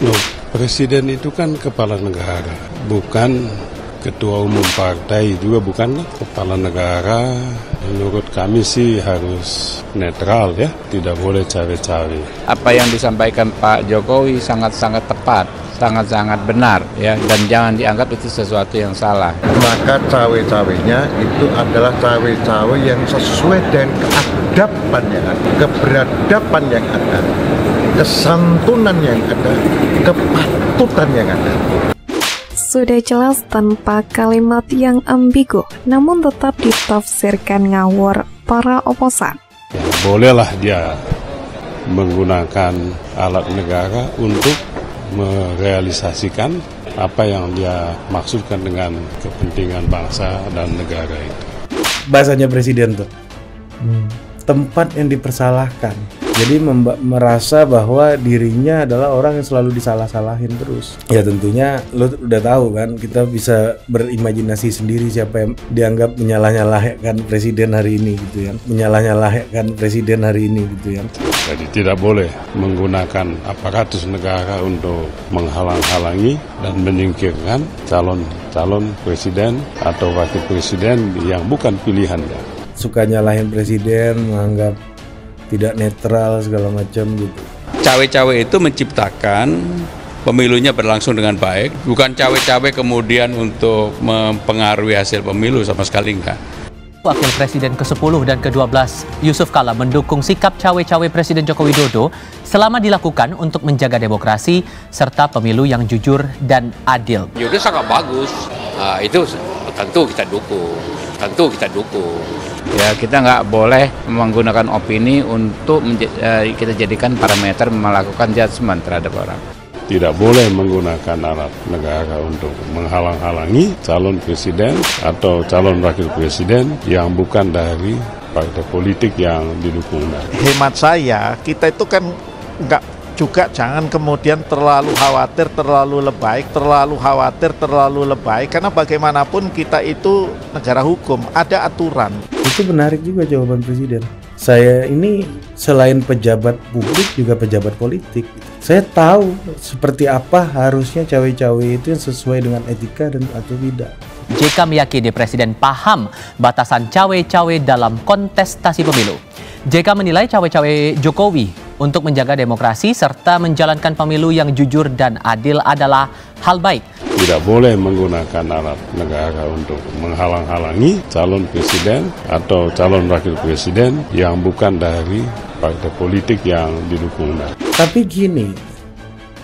Loh, presiden itu kan kepala negara, bukan ketua umum partai, juga bukan kepala negara. Menurut kami sih harus netral ya, tidak boleh cawe-cawe. Apa yang disampaikan Pak Jokowi sangat-sangat tepat, sangat-sangat benar ya, dan jangan dianggap itu sesuatu yang salah. Maka cawe-cawenya itu adalah cawe-cawe yang sesuai dengan keadaban yang ada, keberadaban yang ada, kesantunan yang ada, kepatutan yang ada. Sudah jelas tanpa kalimat yang ambigu, namun tetap ditafsirkan ngawur para oposan. Ya, bolehlah dia menggunakan alat negara untuk merealisasikan apa yang dia maksudkan dengan kepentingan bangsa dan negara itu. Bahasanya presiden tuh, tempat yang dipersalahkan. Jadi merasa bahwa dirinya adalah orang yang selalu disalah-salahin terus. Ya tentunya lo udah tahu kan, kita bisa berimajinasi sendiri siapa yang dianggap menyalah-nyalahkan presiden hari ini gitu ya. Menyalah-nyalahkan presiden hari ini gitu ya. Jadi tidak boleh menggunakan aparatus negara untuk menghalang-halangi dan menyingkirkan calon presiden atau wakil presiden yang bukan pilihannya. Suka nyalahin presiden, menganggap tidak netral segala macam gitu. Cawe-cawe itu menciptakan pemilunya berlangsung dengan baik, bukan cawe-cawe kemudian untuk mempengaruhi hasil pemilu, sama sekali enggak. Wakil Presiden ke-10 dan ke-12 Yusuf Kala mendukung sikap cawe-cawe Presiden Joko Widodo selama dilakukan untuk menjaga demokrasi serta pemilu yang jujur dan adil. Itu sangat bagus, itu tentu kita dukung. Ya, kita nggak boleh menggunakan opini untuk kita jadikan parameter melakukan judgement terhadap orang. Tidak boleh menggunakan alat negara untuk menghalang-halangi calon presiden atau calon wakil presiden yang bukan dari partai politik yang didukungnya. Hemat saya, kita itu kan nggak juga jangan kemudian terlalu khawatir, terlalu lebay, karena bagaimanapun kita itu negara hukum, ada aturan. Itu menarik juga jawaban presiden. Saya ini selain pejabat publik juga pejabat politik. Saya tahu seperti apa harusnya cawe-cawe itu yang sesuai dengan etika dan atau tidak. JK meyakini Presiden paham batasan cawe-cawe dalam kontestasi pemilu. JK menilai cawe-cawe Jokowi untuk menjaga demokrasi serta menjalankan pemilu yang jujur dan adil adalah hal baik. Tidak boleh menggunakan alat negara untuk menghalang-halangi calon presiden atau calon wakil presiden yang bukan dari partai politik yang didukungnya. Tapi gini,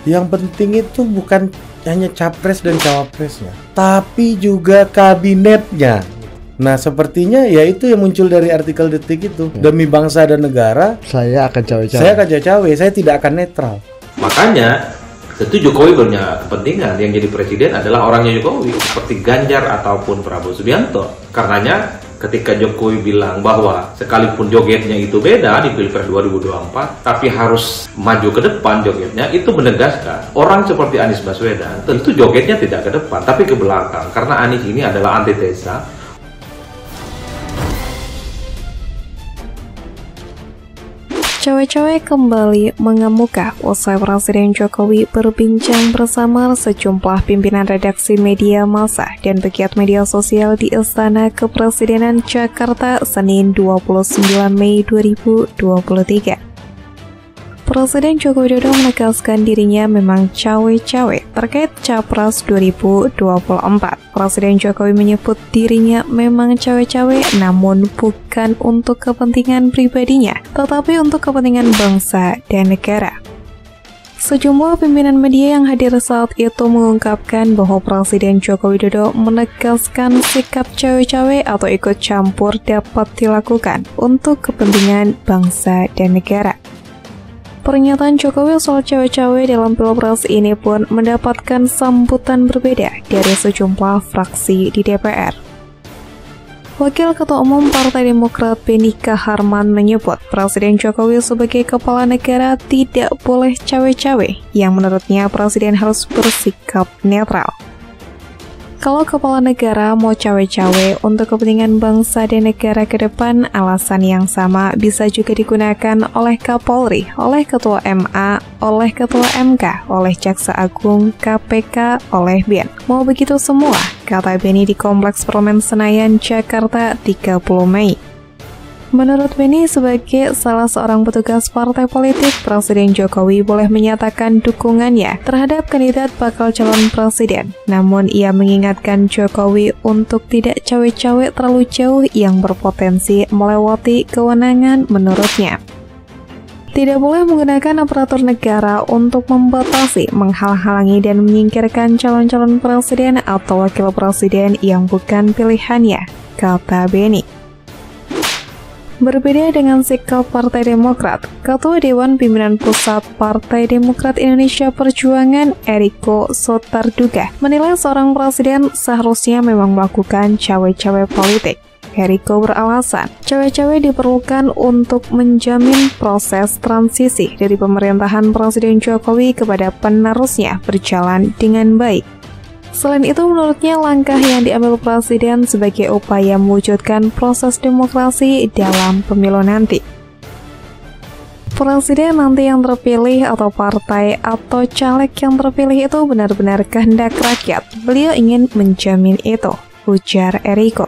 yang penting itu bukan hanya capres dan cawapresnya, tapi juga kabinetnya. Nah, sepertinya ya itu yang muncul dari artikel Detik itu. Demi bangsa dan negara, saya akan cawe-cawe. Saya tidak akan netral. Makanya tentu Jokowi punya kepentingan, yang jadi presiden adalah orangnya Jokowi, seperti Ganjar ataupun Prabowo Subianto. Karenanya ketika Jokowi bilang bahwa sekalipun jogetnya itu beda di Pilpres 2024, tapi harus maju ke depan jogetnya, itu menegaskan orang seperti Anies Baswedan tentu jogetnya tidak ke depan, tapi ke belakang. Karena Anies ini adalah antitesa. Cawe-cawe kembali mengemuka usai Presiden Jokowi berbincang bersama sejumlah pimpinan redaksi media massa dan pegiat media sosial di Istana Kepresidenan Jakarta Senin 29 Mei 2023. Presiden Joko Widodo menegaskan dirinya memang cawe-cawe terkait Capres 2024. Presiden Jokowi menyebut dirinya memang cawe-cawe namun bukan untuk kepentingan pribadinya, tetapi untuk kepentingan bangsa dan negara. Sejumlah pimpinan media yang hadir saat itu mengungkapkan bahwa Presiden Joko Widodo menegaskan sikap cawe-cawe atau ikut campur dapat dilakukan untuk kepentingan bangsa dan negara. Pernyataan Jokowi soal cawe-cawe dalam Pilpres ini pun mendapatkan sambutan berbeda dari sejumlah fraksi di DPR. Wakil Ketua Umum Partai Demokrat Benika Harman menyebut Presiden Jokowi sebagai kepala negara tidak boleh cawe-cawe, yang menurutnya Presiden harus bersikap netral. Kalau kepala negara mau cawe-cawe untuk kepentingan bangsa dan negara ke depan, alasan yang sama bisa juga digunakan oleh Kapolri, oleh Ketua MA, oleh Ketua MK, oleh Jaksa Agung, KPK, oleh BIN. Mau begitu semua, kata Beni di Kompleks Parlemen Senayan, Jakarta, 30 Mei. Menurut Beni, sebagai salah seorang petugas partai politik, Presiden Jokowi boleh menyatakan dukungannya terhadap kandidat bakal calon presiden. Namun, ia mengingatkan Jokowi untuk tidak cawe-cawe terlalu jauh yang berpotensi melewati kewenangan menurutnya. Tidak boleh menggunakan aparatur negara untuk membatasi, menghalang-halangi, dan menyingkirkan calon-calon presiden atau wakil presiden yang bukan pilihannya, kata Beni. Berbeda dengan sikap Partai Demokrat, Ketua Dewan Pimpinan Pusat Partai Demokrat Indonesia Perjuangan Eriko Sotarduga menilai seorang presiden seharusnya memang melakukan cawe-cawe politik. Eriko beralasan, cawe-cawe diperlukan untuk menjamin proses transisi dari pemerintahan Presiden Jokowi kepada penerusnya berjalan dengan baik. Selain itu, menurutnya langkah yang diambil Presiden sebagai upaya mewujudkan proses demokrasi dalam pemilu nanti. Presiden nanti yang terpilih atau partai atau caleg yang terpilih itu benar-benar kehendak rakyat. Beliau ingin menjamin itu, ujar Eriko.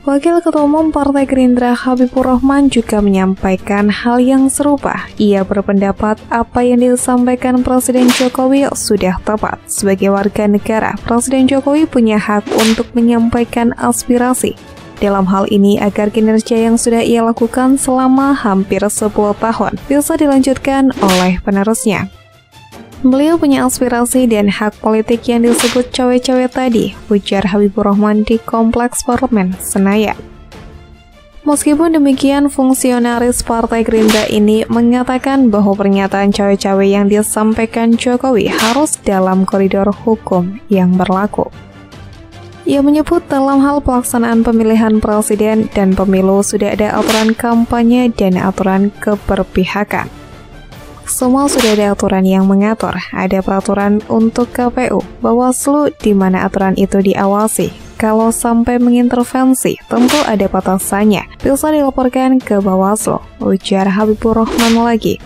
Wakil Ketua Umum Partai Gerindra Habibur Rahman juga menyampaikan hal yang serupa. Ia berpendapat apa yang disampaikan Presiden Jokowi sudah tepat. Sebagai warga negara, Presiden Jokowi punya hak untuk menyampaikan aspirasi. Dalam hal ini, agar kinerja yang sudah ia lakukan selama hampir 10 tahun bisa dilanjutkan oleh penerusnya. Beliau punya aspirasi dan hak politik yang disebut cawe-cawe tadi, ujar Habibur Rahman di Kompleks Parlemen Senayan. Meskipun demikian, fungsionaris Partai Gerindra ini mengatakan bahwa pernyataan cawe-cawe yang disampaikan Jokowi harus dalam koridor hukum yang berlaku. Ia menyebut dalam hal pelaksanaan pemilihan presiden dan pemilu sudah ada aturan kampanye dan aturan keberpihakan. Semua sudah ada aturan yang mengatur, ada peraturan untuk KPU, Bawaslu di mana aturan itu diawasi. Kalau sampai mengintervensi, tentu ada batasannya, bisa dilaporkan ke Bawaslu, ujar Habibur Rahman lagi.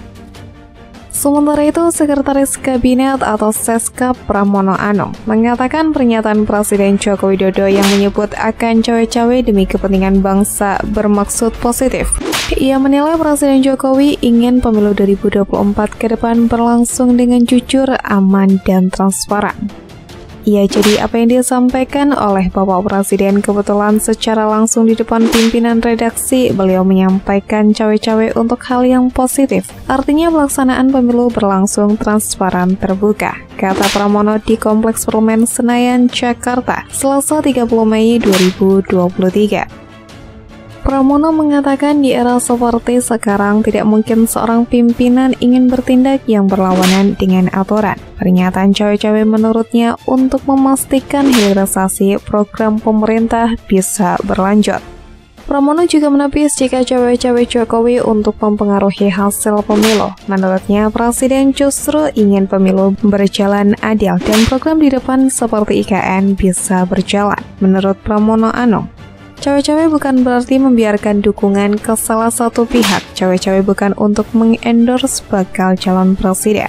Sementara itu, Sekretaris Kabinet atau Seskap Pramono Anung mengatakan pernyataan Presiden Joko Widodo yang menyebut akan cawe-cawe demi kepentingan bangsa bermaksud positif. Ia menilai Presiden Jokowi ingin pemilu 2024 ke depan berlangsung dengan jujur, aman, dan transparan. Ia jadi apa yang disampaikan oleh Bapak Presiden kebetulan secara langsung di depan pimpinan redaksi, beliau menyampaikan cawe-cawe untuk hal yang positif. Artinya pelaksanaan pemilu berlangsung transparan terbuka, kata Pramono di Kompleks Parlemen Senayan, Jakarta, Selasa 30 Mei 2023. Pramono mengatakan di era seperti sekarang tidak mungkin seorang pimpinan ingin bertindak yang berlawanan dengan aturan. Pernyataan cawe-cawe menurutnya untuk memastikan hilirisasi program pemerintah bisa berlanjut. Pramono juga menepis jika cawe-cawe Jokowi untuk mempengaruhi hasil pemilu. Menurutnya, Presiden justru ingin pemilu berjalan adil dan program di depan seperti IKN bisa berjalan. Menurut Pramono Anung, cawe-cawe bukan berarti membiarkan dukungan ke salah satu pihak. Cawe-cawe bukan untuk mengendorse bakal calon presiden.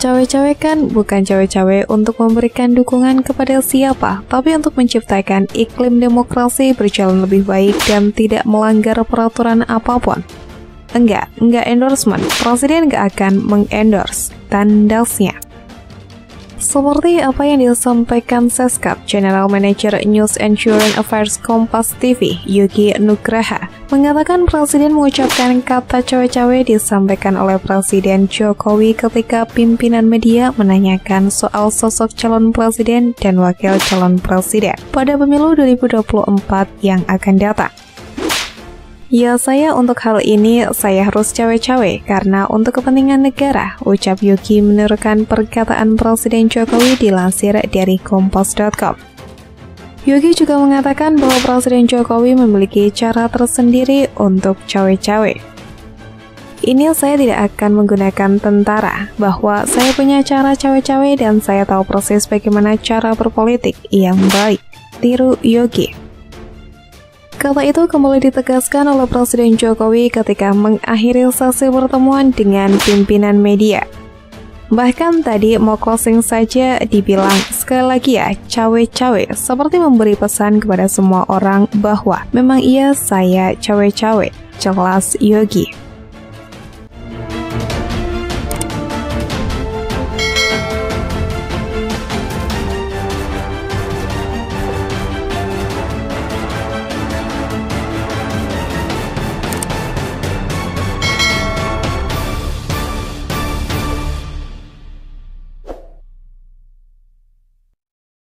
Cawe-cawe kan bukan cawe-cawe untuk memberikan dukungan kepada siapa, tapi untuk menciptakan iklim demokrasi berjalan lebih baik dan tidak melanggar peraturan apapun. Enggak endorsement. Presiden enggak akan mengendorse, tandasnya. Seperti apa yang disampaikan Seskap, General Manager News and Current Affairs Kompas TV, Yogi Nugraha, mengatakan Presiden mengucapkan kata cawe-cawe disampaikan oleh Presiden Jokowi ketika pimpinan media menanyakan soal sosok calon presiden dan wakil calon presiden pada pemilu 2024 yang akan datang. Ya, untuk hal ini saya harus cawe-cawe karena untuk kepentingan negara, ucap Yogi menurunkan perkataan Presiden Jokowi dilansir dari Kompas.com. Yogi juga mengatakan bahwa Presiden Jokowi memiliki cara tersendiri untuk cawe-cawe. Ini saya tidak akan menggunakan tentara, bahwa saya punya cara cawe-cawe dan saya tahu proses bagaimana cara berpolitik yang baik. Tiru Yogi. Kata itu kembali ditegaskan oleh Presiden Jokowi ketika mengakhiri sesi pertemuan dengan pimpinan media. Bahkan tadi mau closing saja dibilang sekali lagi ya, cawe-cawe, seperti memberi pesan kepada semua orang bahwa memang iya saya cawe-cawe, jelas Yogi.